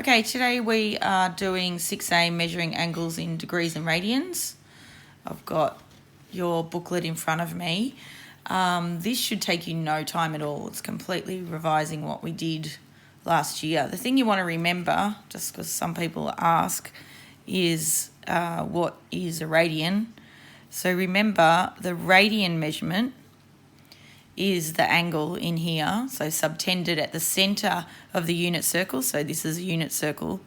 Okay, today we are doing 6A, measuring angles in degrees and radians. I've got your booklet in front of me. This should take you no time at all. It's completely revising what we did last year. The thing you want to remember, just because some people ask, is what is a radian. So remember, the radian measurement is the angle in here, so subtended at the centre of the unit circle. So this is a unit circle,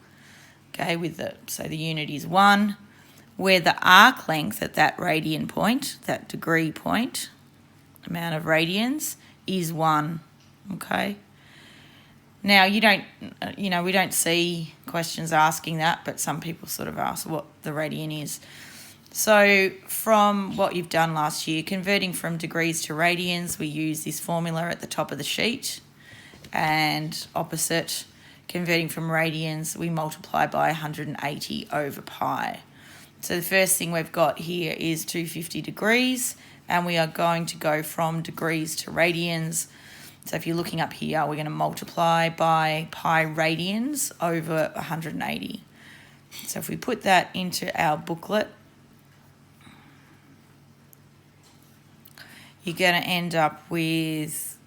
okay, so the unit is 1, where the arc length at that radian point, that degree point, amount of radians, is 1, okay? Now, we don't see questions asking that, but some people sort of ask what the radian is. So from what you've done last year, converting from degrees to radians, we use this formula at the top of the sheet. And opposite, converting from radians, we multiply by 180 over pi. So the first thing we've got here is 250 degrees, and we are going to go from degrees to radians. So if you're looking up here, we're going to multiply by pi radians over 180. So if we put that into our booklet, you're going to end up with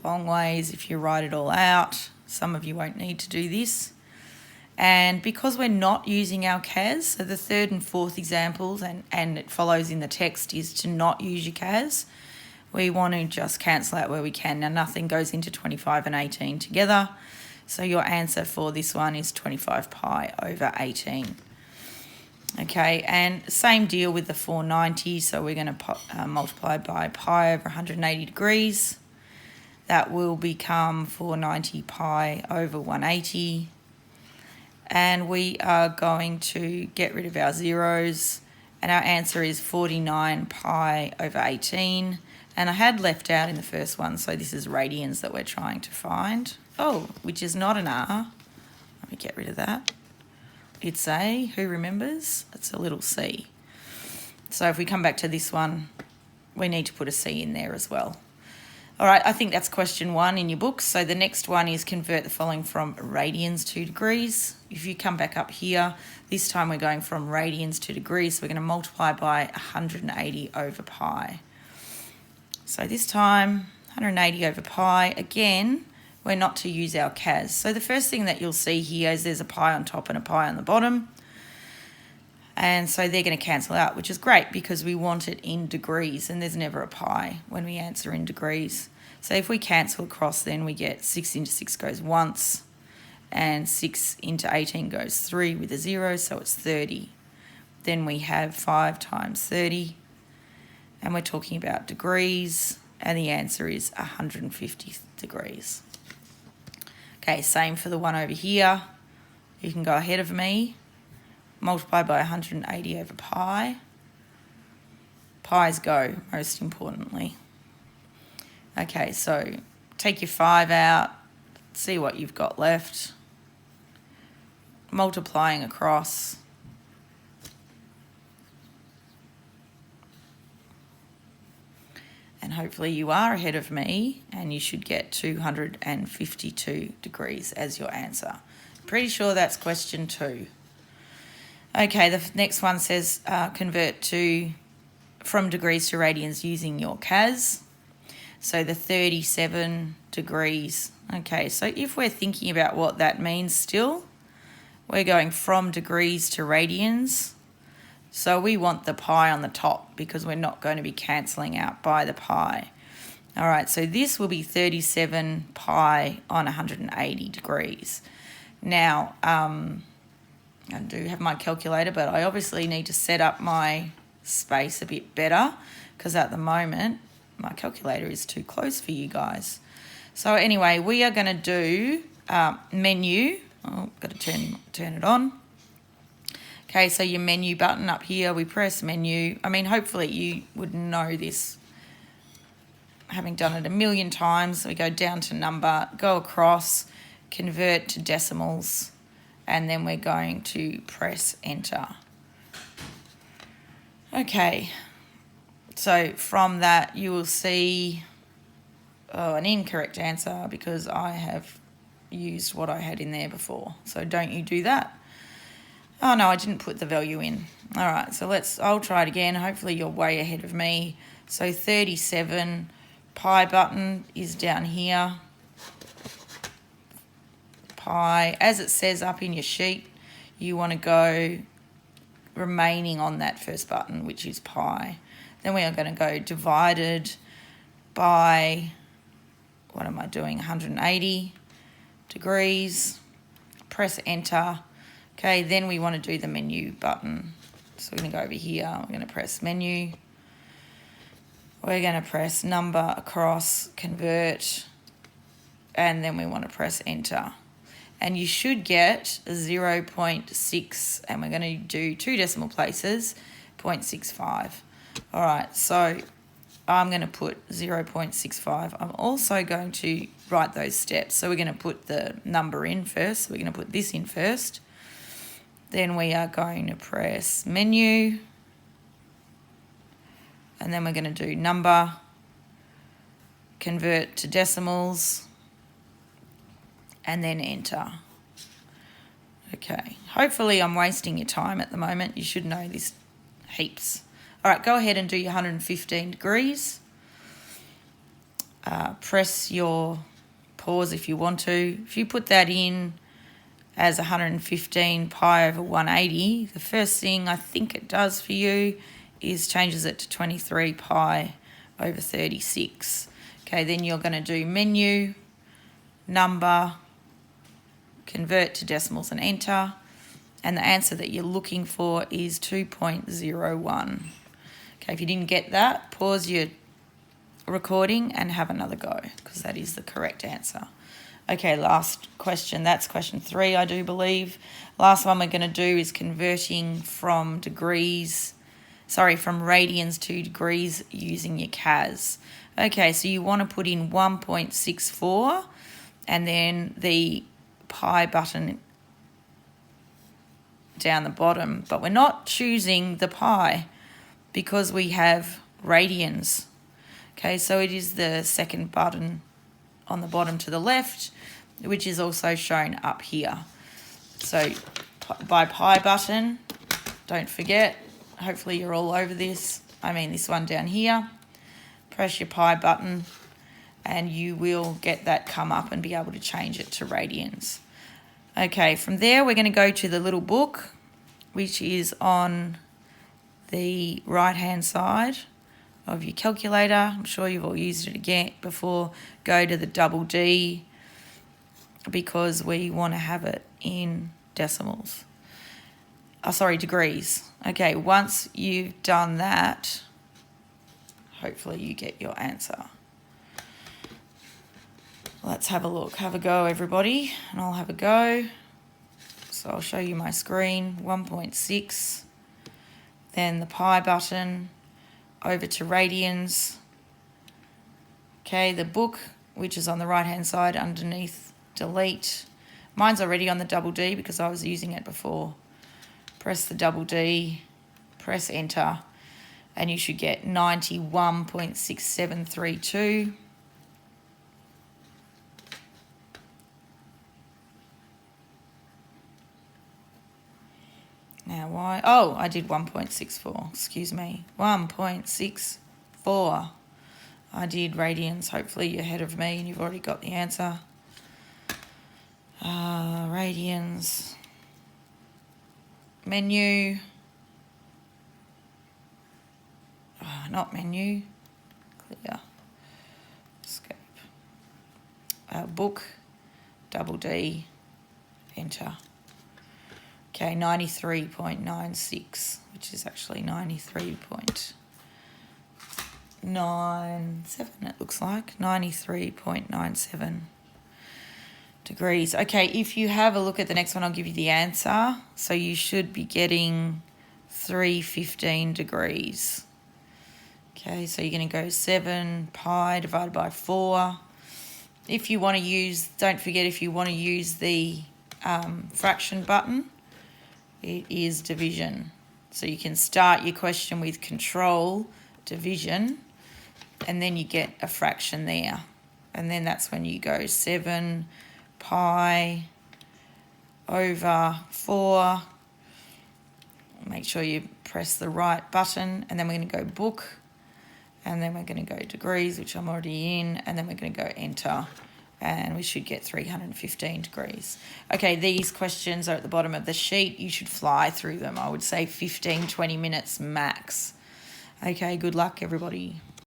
long ways if you write it all out. Some of you won't need to do this. And because we're not using our CAS, so the third and fourth examples, and it follows in the text, is to not use your CAS. We want to just cancel out where we can. Now, nothing goes into 25 and 18 together. So your answer for this one is 25 pi over 18. Okay, and same deal with the 490. So we're going to multiply by pi over 180 degrees. That will become 490 pi over 180. And we are going to get rid of our zeros. And our answer is 49 pi over 18. And I had left out in the first one, so this is radians that we're trying to find. Oh, which is not an R. Let me get rid of that. It's a, who remembers? It's a little c. So if we come back to this one, we need to put a c in there as well. All right, I think that's question 1 in your books. So the next one is convert the following from radians to degrees. If you come back up here, this time we're going from radians to degrees. So we're going to multiply by 180 over pi. So this time, 180 over pi. Again, we're not to use our CAS. So the first thing that you'll see here is there's a pi on top and a pi on the bottom. And so they're going to cancel out, which is great because we want it in degrees, and there's never a pi when we answer in degrees. So if we cancel across, then we get 6 into 6 goes once, and 6 into 18 goes 3 with a 0, so it's 30. Then we have 5 times 30, and we're talking about degrees, and the answer is 150 degrees. Okay, same for the one over here. You can go ahead of me. Multiply by 180 over pi. Pi's go, most importantly. Okay, so take your 5 out. See what you've got left. Multiplying across. And hopefully you are ahead of me, and you should get 252 degrees as your answer. Pretty sure that's question 2. Okay, the next one says convert from degrees to radians using your CAS. So the 37 degrees. Okay, so if we're thinking about what that means still, we're going from degrees to radians. So we want the pi on the top because we're not going to be cancelling out by the pi. All right, so this will be 37 pi on 180 degrees. Now, I do have my calculator, but I obviously need to set up my space a bit better because at the moment my calculator is too close for you guys. So anyway, we are going to do menu. Oh, got to turn it on. Okay, so your menu button up here, we press menu. I mean, hopefully you would know this, having done it a million times. We go down to number, go across, convert to decimals, and then we're going to press enter. Okay, so from that you will see an incorrect answer because I have used what I had in there before. So don't you do that. Oh no, I didn't put the value in. All right, so I'll try it again. Hopefully you're way ahead of me. So 37, pi button is down here. Pi, as it says up in your sheet, you want to go remaining on that first button, which is pi. Then we are going to go divided by, what am I doing, 180 degrees. Press enter. Okay, then we want to do the menu button. So we're going to go over here. We're going to press menu. We're going to press number across, convert, and then we want to press enter. And you should get 0.6, and we're going to do 2 decimal places, 0.65. All right, so I'm going to put 0.65. I'm also going to write those steps. So we're going to put the number in first. So we're going to put this in first. Then we are going to press menu. And then we're going to do number, convert to decimals, and then enter. Okay, hopefully I'm wasting your time at the moment. You should know this heaps. All right, go ahead and do your 115 degrees. Press your pause if you want to. If you put that in as 115 pi over 180, the first thing I think it does for you is changes it to 23 pi over 36. Okay, then you're going to do menu, number, convert to decimals and enter. And the answer that you're looking for is 2.01. Okay, if you didn't get that, pause your recording and have another go, because that is the correct answer. Okay, last question. That's question 3, I do believe. Last one we're going to do is converting from radians to degrees using your CAS. Okay, so you want to put in 1.64 and then the pi button down the bottom, but we're not choosing the pi because we have radians. Okay, so it is the second button on the bottom to the left, which is also shown up here. So by pi button, don't forget, hopefully you're all over this. I mean this one down here. Press your pi button and you will get that come up and be able to change it to radians. Okay, from there we're going to go to the little book, which is on the right-hand side of your calculator. I'm sure you've all used it again before. Go to the double D because we want to have it in decimals. Degrees. Okay, once you've done that, hopefully you get your answer. Let's have a look. Have a go, everybody, and I'll have a go. So I'll show you my screen. 1.6, then the pi button, over to radians. Okay, the book, which is on the right-hand side underneath delete. Mine's already on the double D because I was using it before. Press the double D, press enter, and you should get 91.6732. Now why? Oh, I did 1.64, excuse me. 1.64. I did radians. Hopefully you're ahead of me and you've already got the answer. Radians. Menu. Not menu. Clear. Escape. Book. Double D. Enter. Okay, 93.96, which is actually 93.97, it looks like. 93.97 degrees. Okay, if you have a look at the next one, I'll give you the answer. So you should be getting 315 degrees. Okay, so you're going to go 7 pi divided by 4. If you want to use, don't forget, if you want to use the fraction button, it is division. So you can start your question with control division and then you get a fraction there. And then that's when you go 7 pi over 4. Make sure you press the right button, and then we're going to go book, and then we're going to go degrees, which I'm already in, and then we're going to go enter, and we should get 315 degrees. Okay, these questions are at the bottom of the sheet. You should fly through them. I would say 15, 20 minutes max. Okay, good luck, everybody.